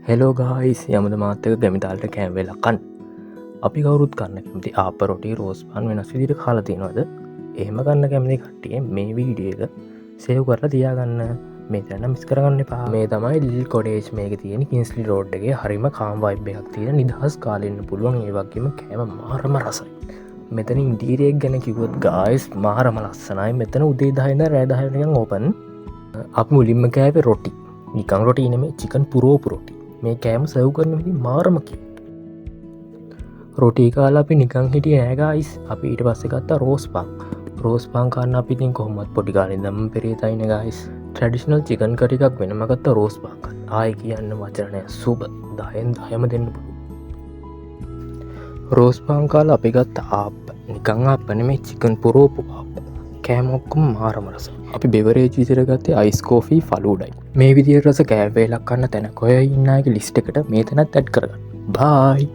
hello ගායිස් යමද මාතක ගැමිතාල්ට කෑම්වෙලකන් අපි කවරුත් කන්න කැමති අප රොටි රෝස්පන් වෙනස් විදිට කාලතිනවද එහෙම ගන්න කැමති කට්ටිය මේ වීඩිය එක සේව් කරලා තියාගන්න මේ තැන මිස් කරගන්න පා මේ තමයි ලිල් කොඩේජ් මේක තියෙන කින්ස්ලි රෝඩ්ගේ හරිම කාම්වයිබ්යක් තියෙන නිදහස් කාලන්න පුළුවන් ඒවගේම කෑම මාරම රසයි මෙතන ඉන්ටීරියෙක් ගැන කිවොත් ගායිස් මාරම ලස්සනයි මෙතන උදේ දහින රෑදහයනකන් ඕපන් අප මුලින්ම කෑවේ රොටි නිකං රොටි නෙමේ චිකන් පුරෝපුරොටි මේ කෑම සැව් කරන විදි මාරමකි රොටි කාලා අපි නිකං හිටිය නෑගයිස් අපි ඊට පස්සෙකත්තා රෝස් පාංකාන්න අපිතින් කොහොමත් පොටිකාලින් දම් පෙරේතයින ගයිස් ට්‍රඩිෂනල් චිකන් කටිකක් වෙනමගත්ත රෝස් පාංකන් ආය කියන්න වචරණය සුබ දයෙන් දයම දෙන්න පුළු රෝස් පාංකාල අපි ගත්ත ආප නිකං අපන මේ චිකන් පුරෝපු ආප කෑමොක්කුම් මාරමරස අපි බෙවරේ ජීතරගත්තේ අයිස් කෝෆී ෆලූඩයි මේ විදිිය රස කෑවේලක් කන්න තැන කොය ඉන්නගේ ලිස්ට එකට මේ තැනත් ඇඩ් කරගන්න බයි